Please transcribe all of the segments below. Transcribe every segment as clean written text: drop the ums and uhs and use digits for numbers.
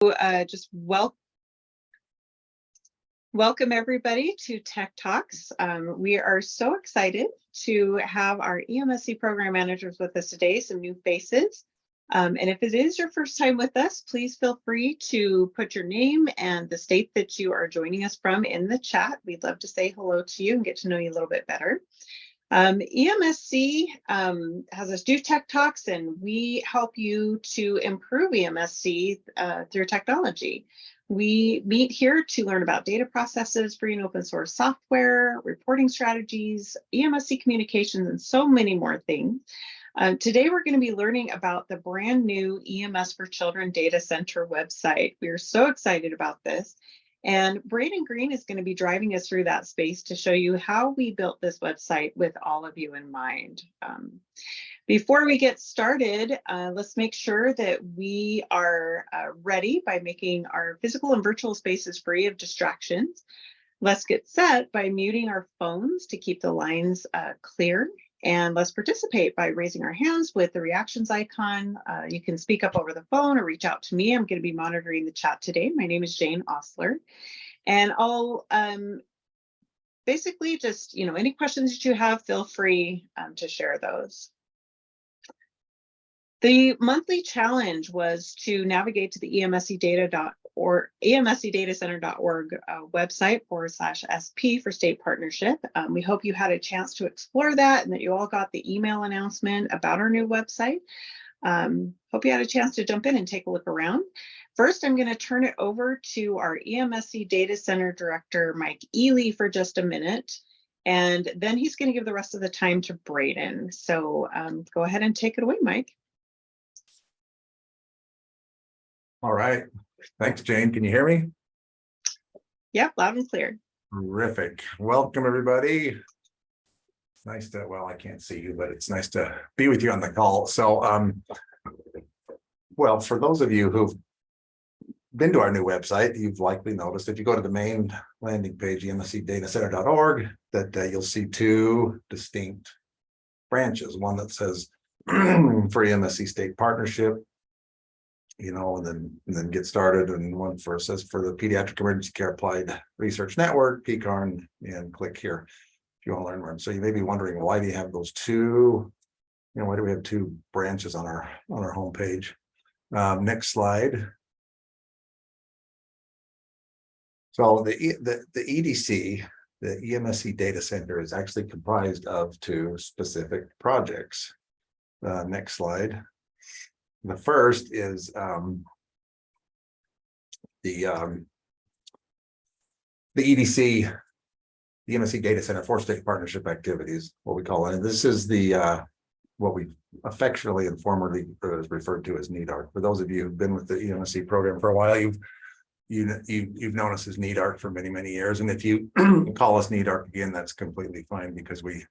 Just welcome everybody to Tech Talks. We are so excited to have our EMSC program managers with us today, some new faces. And if it is your first time with us, please feel free to put your name and the state that you are joining us from in the chat. We'd love to say hello to you and get to know you a little bit better. EMSC has us do Tech Talks, and we help you to improve EMSC through technology. We meet here to learn about data processes, free and open source software, reporting strategies, EMSC communications, and so many more things. Today, we're going to be learning about the brand new EMS for Children Data Center website. We are so excited about this. And Braden Green is going to be driving us through that space to show you how we built this website with all of you in mind. Before we get started, let's make sure that we are ready by making our physical and virtual spaces free of distractions. Let's get set by muting our phones to keep the lines clear. And let's participate by raising our hands with the reactions icon. You can speak up over the phone or reach out to me. I'm going to be monitoring the chat today. My name is Jane Osler. And I'll basically just, any questions that you have, feel free to share those. The monthly challenge was to navigate to the emscdatacenter.org website /SP for state partnership. We hope you had a chance to explore that and that you all got the email announcement about our new website. Hope you had a chance to jump in and take a look around. First, I'm going to turn it over to our EMSC Data Center Director, Mike Ely, for just a minute. And then he's going to give the rest of the time to Braden. So go ahead and take it away, Mike. All right. Thanks, Jane. Can you hear me? Yep, loud and clear. Terrific. Welcome, everybody. Nice to, well, I can't see you, but it's nice to be with you on the call. So, well, for those of you who've been to our new website, you've likely noticed if you go to the main landing page, emscdatacenter.org, that you'll see two distinct branches. One that says for EMSC state partnership, and then get started, and one for says for the Pediatric Emergency Care Applied Research Network, PCAR, and click here if you want to learn more. So you may be wondering, why do you have those two? Why do we have two branches on our homepage? Next slide. So the EDC, the EMSC Data Center, is actually comprised of two specific projects. Next slide. The first is the EDC, the EMSC Data Center for State Partnership Activities, what we call it. And this is the what we affectionately and formerly referred to as NEDARC. For those of you who've been with the EMSC program for a while, you've known us as NEDARC for many, many years. And if you call us NEDARC again, that's completely fine, because we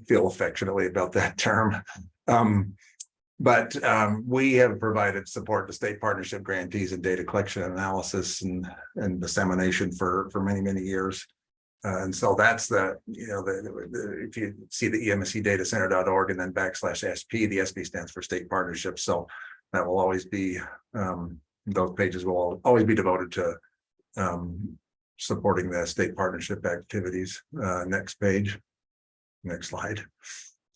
feel affectionately about that term. But we have provided support to state partnership grantees and data collection and analysis and dissemination for many, many years. And so that's if you see the emscdatacenter.org and then /SP, the SP stands for state partnership. So that will always be, those pages will always be devoted to supporting the state partnership activities. Next page, next slide.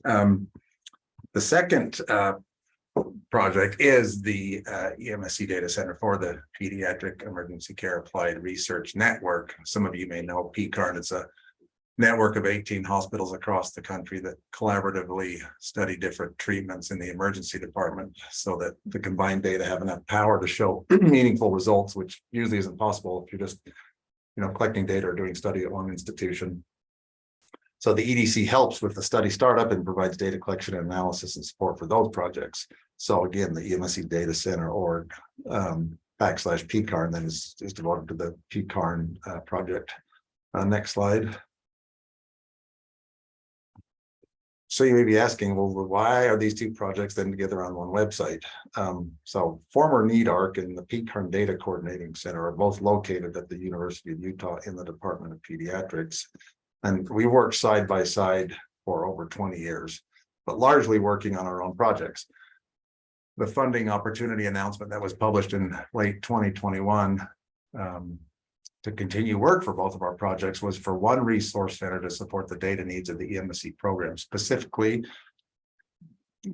The second project is the EMSC Data Center for the Pediatric Emergency Care Applied Research Network. Some of you may know PCAR. It's a network of 18 hospitals across the country that collaboratively study different treatments in the emergency department, so that the combined data have enough power to show meaningful results, which usually isn't possible if you're just collecting data or doing study at one institution. So the EDC helps with the study startup and provides data collection and analysis and support for those projects. So again, the EMSC Data Center org /PCAR, and then is devoted to the PCAR project. Next slide. So you may be asking, well, why are these two projects then together on one website? So former NEDARC and the PCAR Data Coordinating Center are both located at the University of Utah in the Department of Pediatrics. And we worked side by side for over 20 years, but largely working on our own projects. the funding opportunity announcement that was published in late 2021 to continue work for both of our projects was for one resource center to support the data needs of the EMSC program, specifically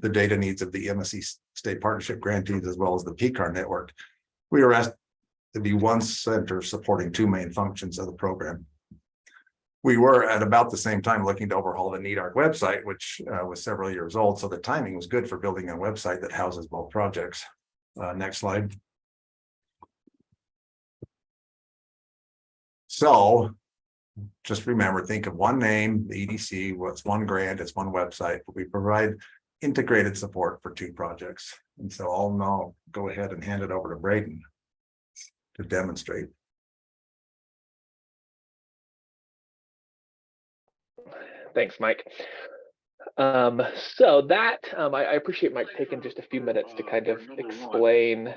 the data needs of the EMSC state partnership grantees as well as the PCAR network. We were asked to be one center supporting two main functions of the program. We were at about the same time looking to overhaul the NEDARC website, which was several years old. So the timing was good for building a website that houses both projects. Next slide. So just remember, think of one name, the EDC, what's one grant, it's one website, but we provide integrated support for two projects. And so I'll now go ahead and hand it over to Braden to demonstrate. Thanks, Mike. So that I appreciate Mike taking just a few minutes to kind of explain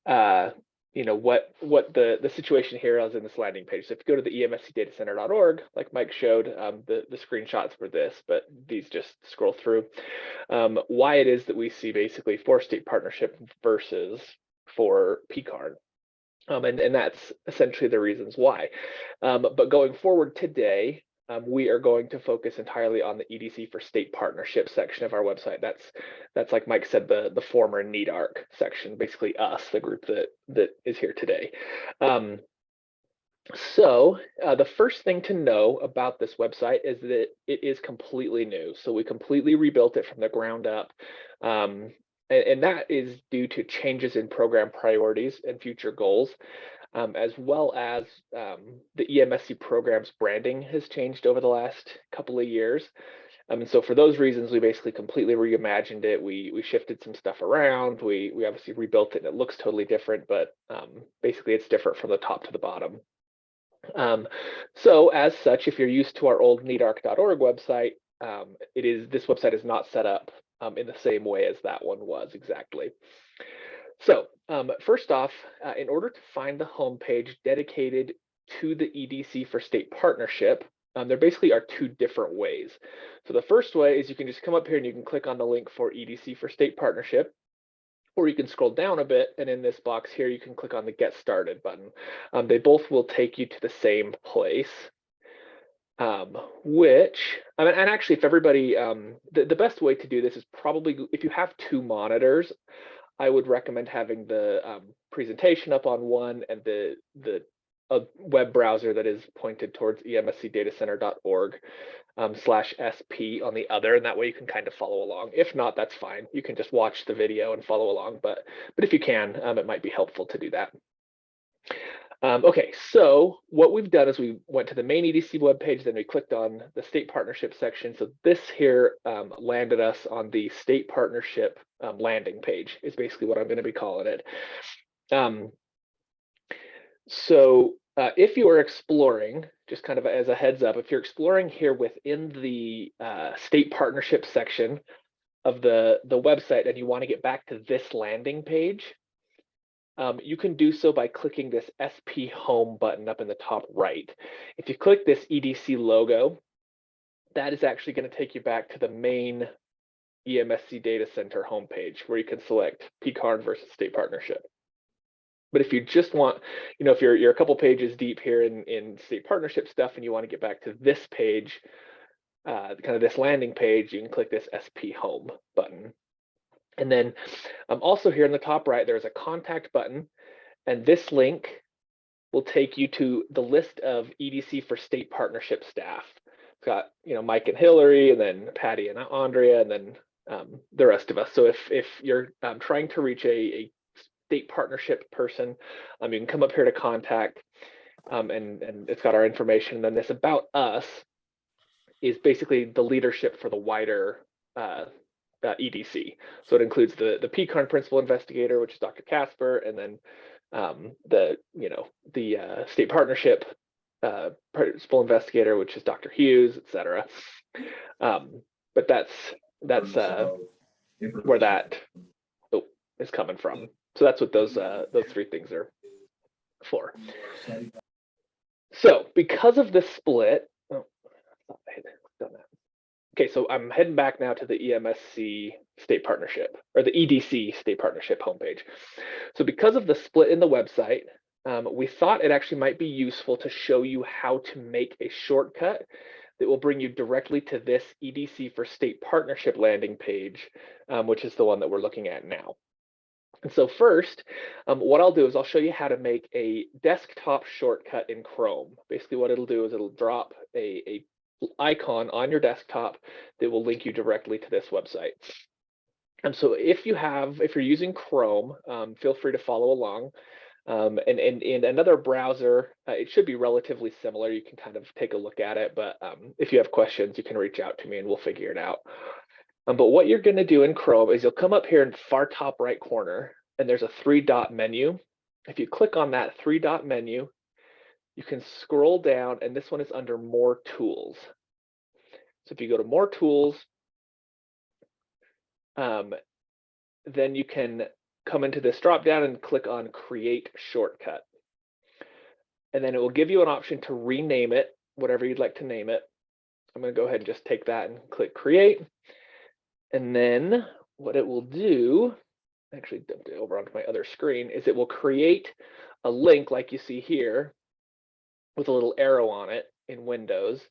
what the situation here is in this landing page. So if you go to the emscdatacenter.org, like Mike showed, the screenshots for this, but these just scroll through why it is that we see basically for state partnership versus for PCAR. And that's essentially the reasons why. But going forward today, we are going to focus entirely on the EDC for state partnership section of our website. That's like Mike said, the former NEDARC section, basically us, the group that is here today. So the first thing to know about this website is that it is completely new. So we completely rebuilt it from the ground up. And that is due to changes in program priorities and future goals. As well as the EMSC program's branding has changed over the last couple of years. And so for those reasons, we basically completely reimagined it. We shifted some stuff around. We obviously rebuilt it and it looks totally different, but basically it's different from the top to the bottom. So as such, if you're used to our old nedarc.org website, this website is not set up in the same way as that one was exactly. So first off, in order to find the homepage dedicated to the EDC for state partnership, there basically are two different ways. So the first way is you can just come up here and you can click on the link for EDC for state partnership, or you can scroll down a bit and in this box here, you can click on the Get Started button. They both will take you to the same place. And actually, if everybody, the best way to do this is probably if you have two monitors, I would recommend having the presentation up on one and the web browser that is pointed towards emscdatacenter.org /sp on the other, and that way you can kind of follow along. If not, that's fine. You can just watch the video and follow along, but if you can, it might be helpful to do that. Okay, so what we've done is we went to the main EDC webpage, then we clicked on the state partnership section. So this here landed us on the state partnership landing page is basically what I'm going to be calling it. So if you are exploring, just kind of as a heads up, if you're exploring here within the state partnership section of the website and you want to get back to this landing page, you can do so by clicking this SP Home button up in the top right. If you click this EDC logo, that is actually going to take you back to the main EMSC Data Center homepage where you can select PCAR versus state partnership. But if you just want, if you're a couple pages deep here in state partnership stuff and you want to get back to this page, kind of this landing page, you can click this SP Home button. And then also here in the top right, there's a contact button, and this link will take you to the list of EDC for state partnership staff. It's got, Mike and Hillary, and then Patty and Andrea, and then the rest of us. So if you're trying to reach a state partnership person, you can come up here to contact, and it's got our information. And then this About Us is basically the leadership for the wider EDC. So it includes the PCAR principal investigator, which is Dr. Casper, and then the state partnership principal investigator, which is Dr. Hughes, etc. But that's where that is coming from. So that's what those three things are for. So because of the split, I thought I had done that. Okay, so I'm heading back now to the EMSC state partnership, or the EDC state partnership homepage. So because of the split in the website, we thought it actually might be useful to show you how to make a shortcut that will bring you directly to this EDC for state partnership landing page, which is the one that we're looking at now. And so first, what I'll do is I'll show you how to make a desktop shortcut in Chrome. Basically what it'll do is it'll drop a icon on your desktop that will link you directly to this website. And so if you're using Chrome, feel free to follow along. And in another browser, it should be relatively similar. You can kind of take a look at it, but if you have questions, you can reach out to me and we'll figure it out. But what you're going to do in Chrome is you'll come up here in the far top right corner, and there's a 3-dot menu. If you click on that 3-dot menu, you can scroll down, and this one is under More Tools. So if you go to More Tools, then you can come into this drop down and click on Create Shortcut. And then it will give you an option to rename it, whatever you'd like to name it. I'm going to go ahead and just take that and click Create. And then what it will do, actually dumped it over onto my other screen, is it will create a link like you see here with a little arrow on it in Windows.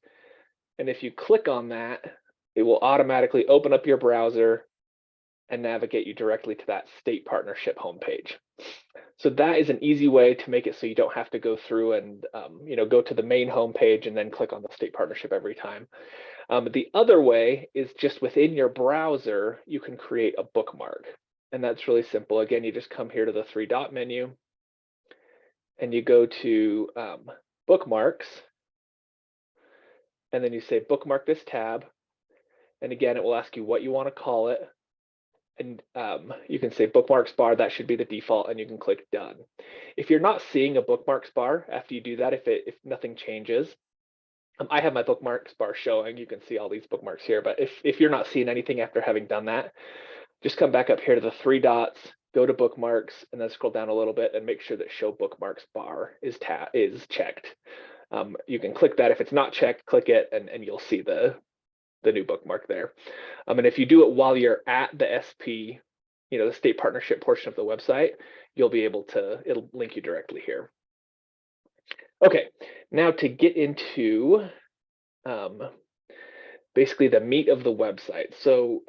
And if you click on that, it will automatically open up your browser and navigate you directly to that state partnership homepage. So that is an easy way to make it so you don't have to go through and go to the main homepage and then click on the state partnership every time. The other way is just within your browser, you can create a bookmark. And that's really simple. Again, you just come here to the 3-dot menu and you go to bookmarks. And then you say bookmark this tab. And again, it will ask you what you want to call it. And you can say bookmarks bar, that should be the default, and you can click done. If you're not seeing a bookmarks bar after you do that, if nothing changes, I have my bookmarks bar showing. You can see all these bookmarks here, but if you're not seeing anything after having done that, just come back up here to the 3 dots, go to bookmarks, and then scroll down a little bit and make sure that show bookmarks bar is checked. You can click that. If it's not checked, click it, and you'll see the new bookmark there. And if you do it while you're at the SP, the state partnership portion of the website, you'll be able to, it'll link you directly here. Okay, now to get into basically the meat of the website. So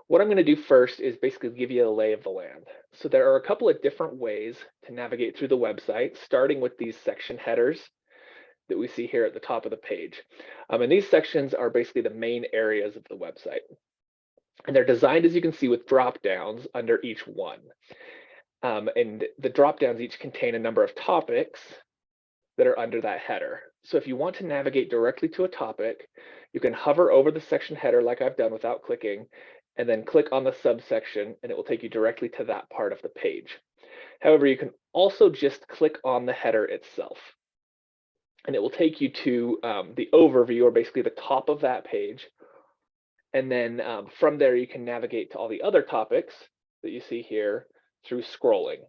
what I'm going to do first is basically give you a lay of the land. So there are a couple of different ways to navigate through the website, starting with these section headers that we see here at the top of the page. And these sections are basically the main areas of the website. And they're designed, as you can see, with drop downs under each one. And the drop downs each contain a number of topics that are under that header. So if you want to navigate directly to a topic, you can hover over the section header like I've done without clicking, and then click on the subsection, and it will take you directly to that part of the page. However, you can also just click on the header itself, and it will take you to the overview, or basically the top of that page. And then from there, you can navigate to all the other topics that you see here through scrolling.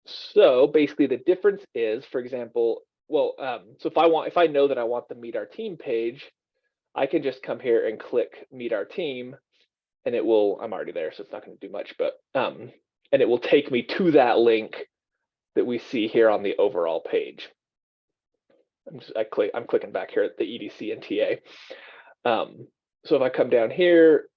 So basically the difference is, for example, so if I know that I want the Meet Our Team page, I can just come here and click Meet Our Team, and it will, I'm already there, so it's not going to do much, but and it will take me to that link that we see here on the overall page. I'm clicking back here at the EDC and TA. So if I come down here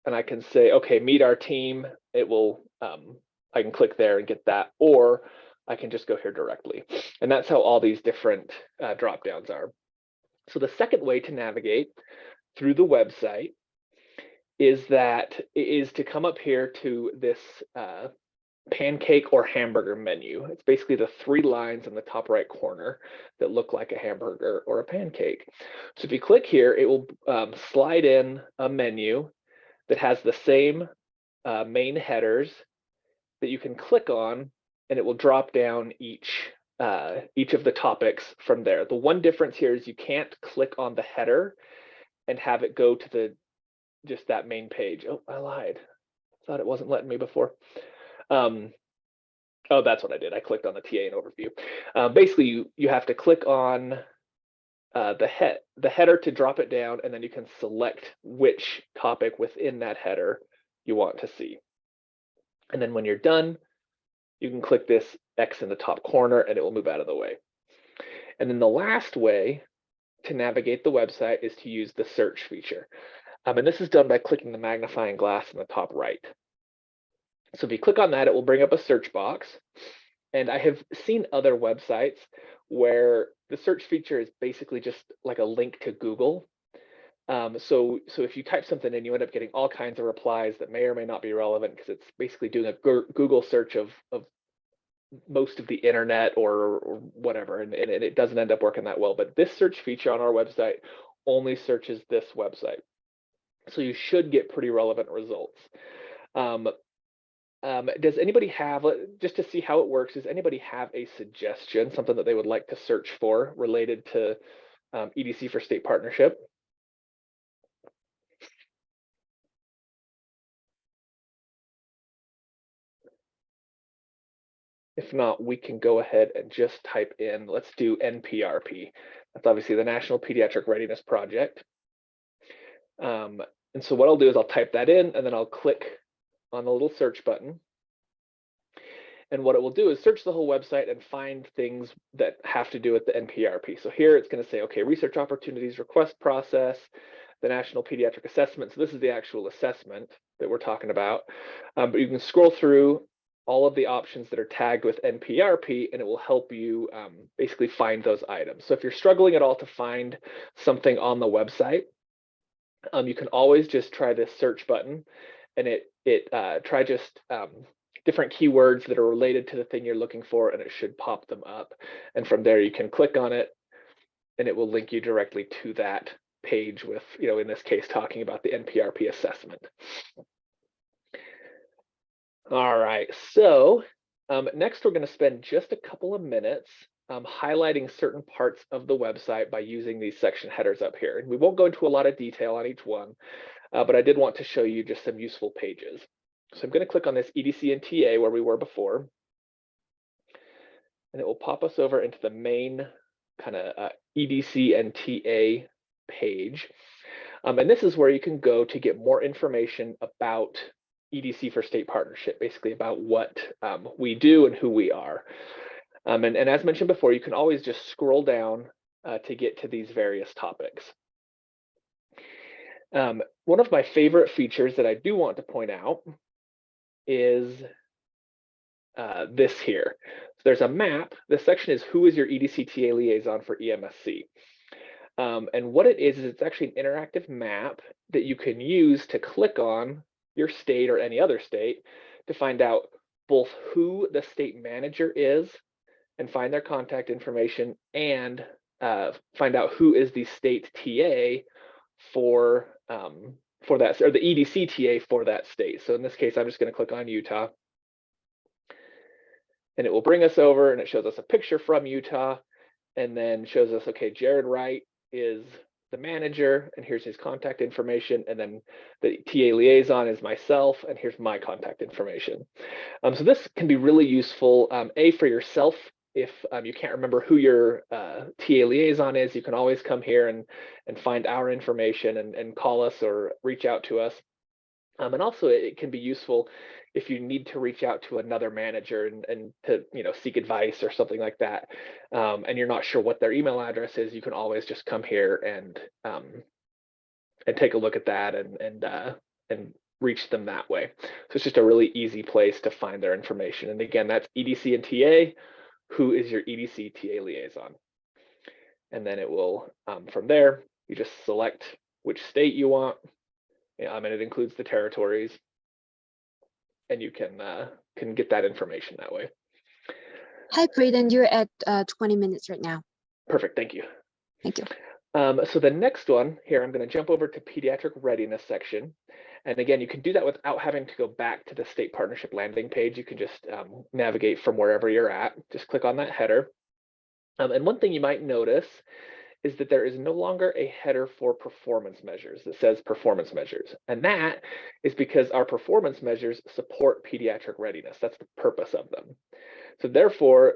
and I can say, okay, Meet Our Team, it will, I can click there and get that, or I can just go here directly. And that's how all these different drop downs are. So the second way to navigate through the website is to come up here to this pancake or hamburger menu. It's basically the 3 lines in the top right corner that look like a hamburger or a pancake. So if you click here, it will slide in a menu that has the same main headers that you can click on, and it will drop down each of the topics from there. The one difference here is you can't click on the header and have it go to just that main page. Oh, I lied. Thought it wasn't letting me before. Oh, that's what I did. I clicked on the TA and overview. Basically, you have to click on the header to drop it down, and then you can select which topic within that header you want to see. And then when you're done, you can click this X in the top corner and it will move out of the way. And then the last way to navigate the website is to use the search feature. And this is done by clicking the magnifying glass in the top right. So if you click on that, it will bring up a search box. And I have seen other websites where the search feature is basically just like a link to Google. So if you type something in, you end up getting all kinds of replies that may or may not be relevant, because it's basically doing a Google search of most of the internet or whatever, and it doesn't end up working that well. But this search feature on our website only searches this website, so you should get pretty relevant results. Does anybody have, just to see how it works, does anybody have a suggestion, something that they would like to search for related to EDC for state partnership? If not, we can go ahead and just type in, let's do NPRP. That's obviously the National Pediatric Readiness Project. And so what I'll do is I'll type that in, and then I'll click on the little search button. And what it will do is search the whole website and find things that have to do with the NPRP. So here it's going to say, okay, research opportunities, request process, the National Pediatric Assessment. So this is the actual assessment that we're talking about. But you can scroll through all of the options that are tagged with NPRP, and it will help you basically find those items. So if you're struggling at all to find something on the website, you can always just try this search button, and try just different keywords that are related to the thing you're looking for, and it should pop them up. And from there, you can click on it, and it will link you directly to that page with, in this case, talking about the NPRP assessment. All right, so next we're going to spend just a couple of minutes highlighting certain parts of the website by using these section headers up here. And we won't go into a lot of detail on each one, but I did want to show you just some useful pages. So I'm going to click on this EDC and TA where we were before, and it will pop us over into the main kind of EDC and TA page. And this is where you can go to get more information about EDC for state partnership, basically about what we do and who we are. And as mentioned before, you can always just scroll down to get to these various topics. One of my favorite features that I do want to point out is this here. So there's a map. This section is who is your EDC TA liaison for EMSC. And what it is it's actually an interactive map that you can use to click on your state or any other state to find out both who the state manager is and find their contact information, and find out who is the state TA for that, or the EDC TA for that state. So in this case, I'm just going to click on Utah, and it will bring us over, and it shows us a picture from Utah, and then shows us, okay, Jared Wright is the manager, and here's his contact information, and then the TA liaison is myself, and here's my contact information. So this can be really useful, for yourself. If you can't remember who your TA liaison is, you can always come here and find our information and call us or reach out to us. And also it can be useful if you need to reach out to another manager and to seek advice or something like that, and you're not sure what their email address is, you can always just come here and take a look at that and reach them that way. So it's just a really easy place to find their information. And again, that's EDC and TA. Who is your EDC TA liaison? And then it will, from there, you just select which state you want, and it includes the territories, and you can get that information that way. Hi, Braden, you're at 20 minutes right now. Perfect, thank you. Thank you. So the next one here, I'm going to jump over to pediatric readiness section. And again, you can do that without having to go back to the state partnership landing page. You can just navigate from wherever you're at. Just click on that header. And one thing you might notice is that there is no longer a header for performance measures that says performance measures. And that is because our performance measures support pediatric readiness. That's the purpose of them. So therefore,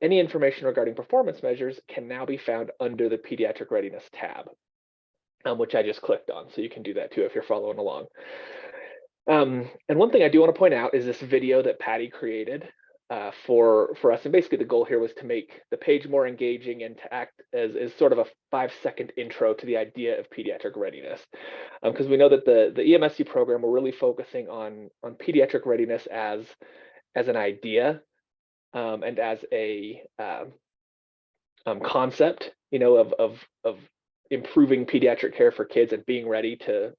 any information regarding performance measures can now be found under the pediatric readiness tab, which I just clicked on. So you can do that too if you're following along. And one thing I do want to point out is this video that Patty created for us. And basically the goal here was to make the page more engaging and to act as sort of a 5-second intro to the idea of pediatric readiness. Because we know that the EMSC program, we're really focusing on pediatric readiness as an idea and as a concept, you know, of improving pediatric care for kids and being ready to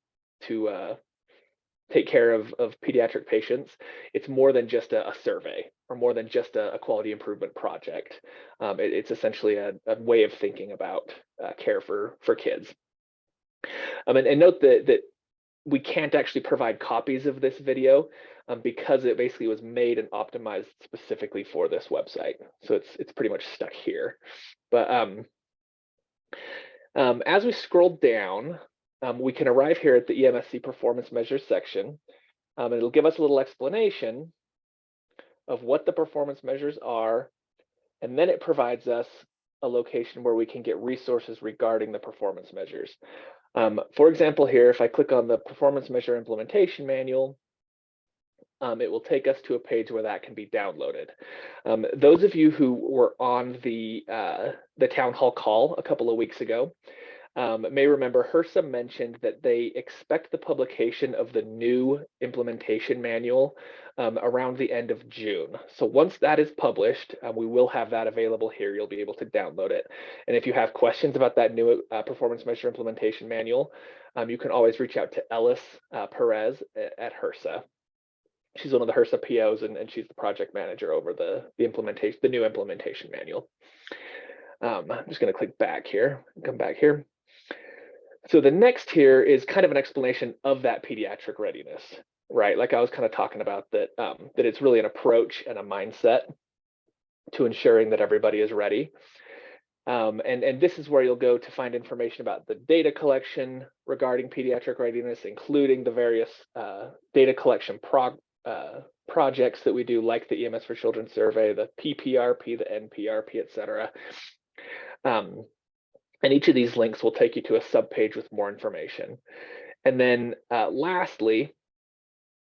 take care of pediatric patients. It's more than just a survey or more than just a quality improvement project. It's essentially a way of thinking about care for kids. And note that we can't actually provide copies of this video because it basically was made and optimized specifically for this website. So it's pretty much stuck here. But as we scroll down, we can arrive here at the EMSC performance measures section. And it'll give us a little explanation of what the performance measures are. And then it provides us a location where we can get resources regarding the performance measures. For example, here, if I click on the performance measure implementation manual, it will take us to a page where that can be downloaded. Those of you who were on the town hall call a couple of weeks ago may remember HRSA mentioned that they expect the publication of the new implementation manual around the end of June. So once that is published, we will have that available here. You'll be able to download it. And if you have questions about that new performance measure implementation manual, you can always reach out to Ellis Perez at HRSA. She's one of the HRSA POs, and she's the project manager over the new implementation manual. I'm just going to click back here and come back here. So the next here is kind of an explanation of that pediatric readiness, right? Like I was kind of talking about that, that it's really an approach and a mindset to ensuring that everybody is ready. And this is where you'll go to find information about the data collection regarding pediatric readiness, including the various data collection projects that we do, like the EMS for Children survey, the PPRP, the NPRP, et cetera. And each of these links will take you to a subpage with more information. And then lastly,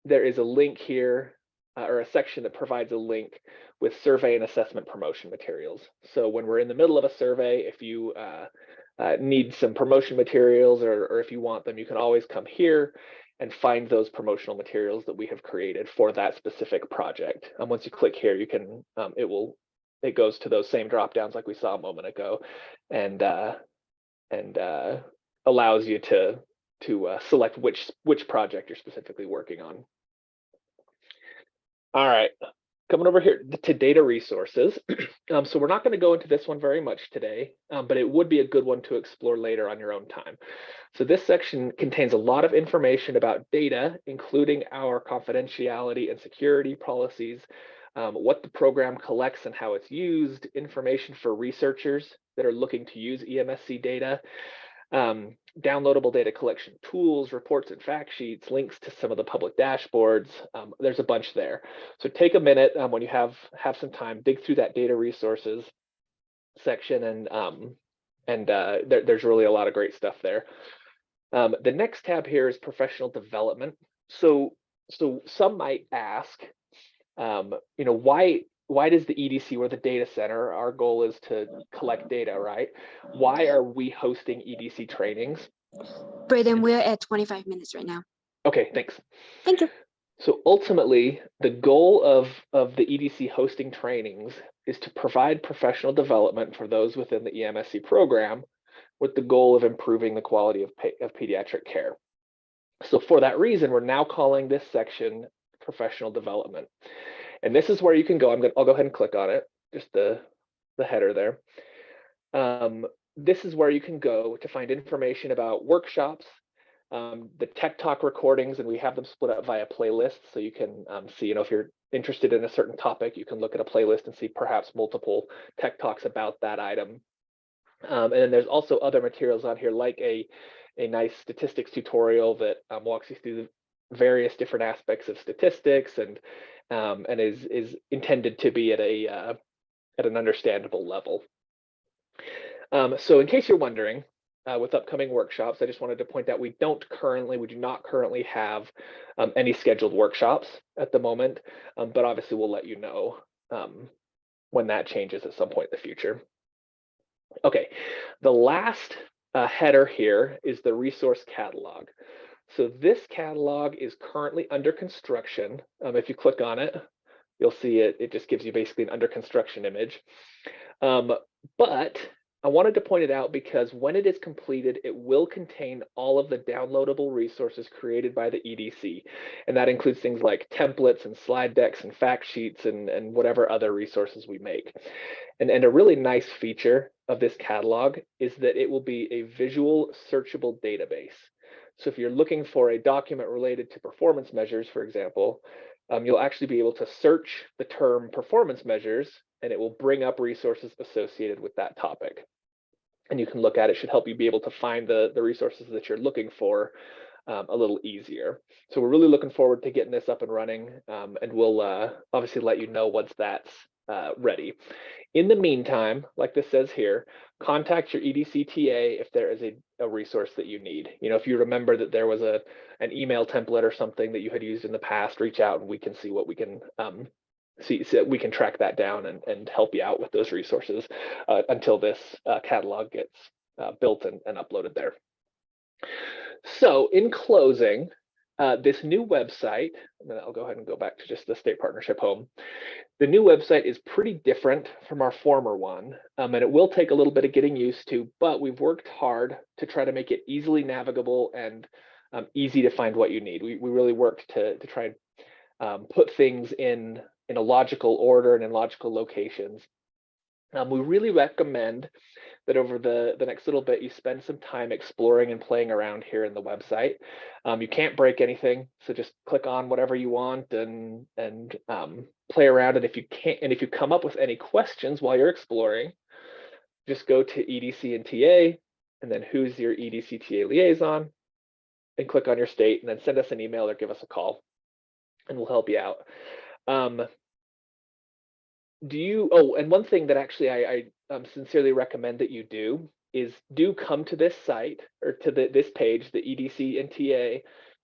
there is a link here or a section that provides a link with survey and assessment promotion materials. So when we're in the middle of a survey, if you need some promotion materials or if you want them, you can always come here and find those promotional materials that we have created for that specific project. And once you click here, you can it goes to those same drop downs like we saw a moment ago, and allows you to select which project you're specifically working on. All right, coming over here to data resources. So we're not going to go into this one very much today, but it would be a good one to explore later on your own time. So this section contains a lot of information about data, including our confidentiality and security policies, what the program collects and how it's used, information for researchers that are looking to use EMSC data, downloadable data collection tools, reports and fact sheets, links to some of the public dashboards. There's a bunch there. So take a minute when you have some time, dig through that data resources section, and there's really a lot of great stuff there. The next tab here is professional development. So some might ask, why does the EDC, or the data center, our goal is to collect data, right? Why are we hosting EDC trainings? Braden, we're at 25 minutes right now. Okay, thanks. Thank you. So ultimately, the goal of the EDC hosting trainings is to provide professional development for those within the EMSC program with the goal of improving the quality of pediatric care. So for that reason, we're now calling this section professional development. And this is where you can go. I'll go ahead and click on it, just the header there. This is where you can go to find information about workshops, the Tech Talk recordings, and we have them split up via playlists. So you can see, if you're interested in a certain topic, you can look at a playlist and see perhaps multiple Tech Talks about that item. And then there's also other materials on here, like a nice statistics tutorial that walks you through the various different aspects of statistics and is intended to be at an understandable level. So in case you're wondering, with upcoming workshops, I just wanted to point out we do not currently have any scheduled workshops at the moment, but obviously we'll let you know when that changes at some point in the future. Okay, the last header here is the resource catalog. So this catalog is currently under construction. If you click on it, you'll see it just gives you basically an under construction image. But I wanted to point it out because when it is completed, it will contain all of the downloadable resources created by the EDC. And that includes things like templates and slide decks and fact sheets and whatever other resources we make. And a really nice feature of this catalog is that it will be a visual searchable database. So if you're looking for a document related to performance measures, for example, you'll actually be able to search the term performance measures and it will bring up resources associated with that topic. And you can look at it, should help you be able to find the resources that you're looking for a little easier. So we're really looking forward to getting this up and running, and we'll obviously let you know once that's ready. In the meantime, like this says here, contact your EDC TA if there is a resource that you need. You know, if you remember that there was an email template or something that you had used in the past, reach out and we can see what we can so we can track that down and help you out with those resources until this catalog gets built and uploaded there. So in closing, this new website, and then I'll go ahead and go back to just the state partnership home. The new website is pretty different from our former one, and it will take a little bit of getting used to, but we've worked hard to try to make it easily navigable and easy to find what you need. We really worked to try and put things in a logical order and in logical locations. We really recommend that over the next little bit, you spend some time exploring and playing around here in the website. You can't break anything, so just click on whatever you want and play around. And if you come up with any questions while you're exploring, just go to EDC and TA, and then who's your EDC TA liaison, and click on your state, and then send us an email or give us a call, and we'll help you out. And one thing that actually I sincerely recommend that you do is come to this site or to this page, the EDC and TA,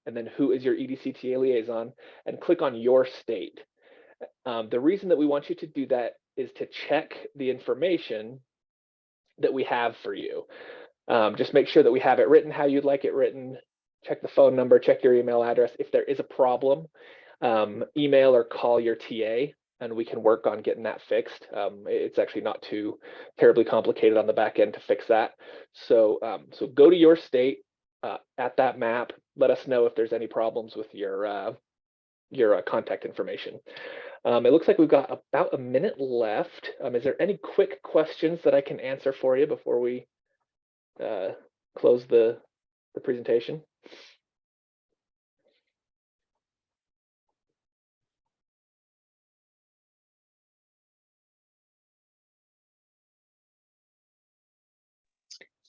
and then who is your EDC TA liaison, and click on your state. The reason that we want you to do that is to check the information that we have for you. Just make sure that we have it written how you'd like it written. Check the phone number, check your email address. If there is a problem, email or call your TA and we can work on getting that fixed. It's actually not too terribly complicated on the back end to fix that. So go to your state at that map. Let us know if there's any problems with your contact information. It looks like we've got about a minute left. Is there any quick questions that I can answer for you before we close the presentation?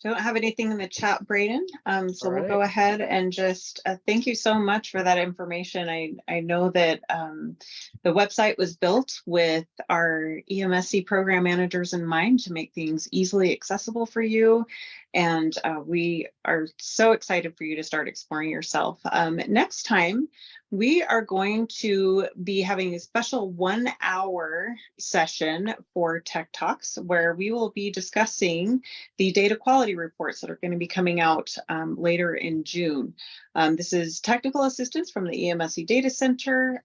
Don't have anything in the chat, Braden. So All we'll right. go ahead and just thank you so much for that information. I know that the website was built with our EMSC program managers in mind to make things easily accessible for you. And we are so excited for you to start exploring yourself. Next time, we are going to be having a special 1-hour session for Tech Talks, where we will be discussing the data quality reports that are going to be coming out later in June. This is technical assistance from the EMSC Data Center,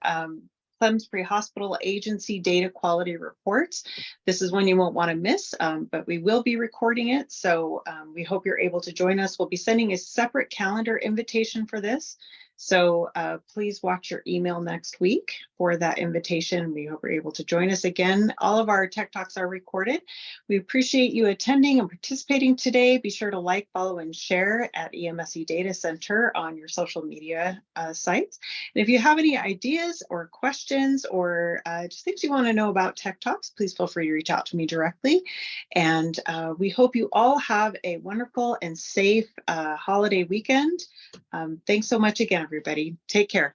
Clem's Pre-Hospital Agency Data Quality Reports. This is one you won't want to miss, but we will be recording it. So we hope you're able to join us. We'll be sending a separate calendar invitation for this. So please watch your email next week for that invitation. We hope you're able to join us again. All of our Tech Talks are recorded. We appreciate you attending and participating today. Be sure to like, follow, and share at EMSE Data Center on your social media sites. And if you have any ideas or questions or just things you want to know about Tech Talks, please feel free to reach out to me directly. And we hope you all have a wonderful and safe holiday weekend. Thanks so much again, everybody. Take care.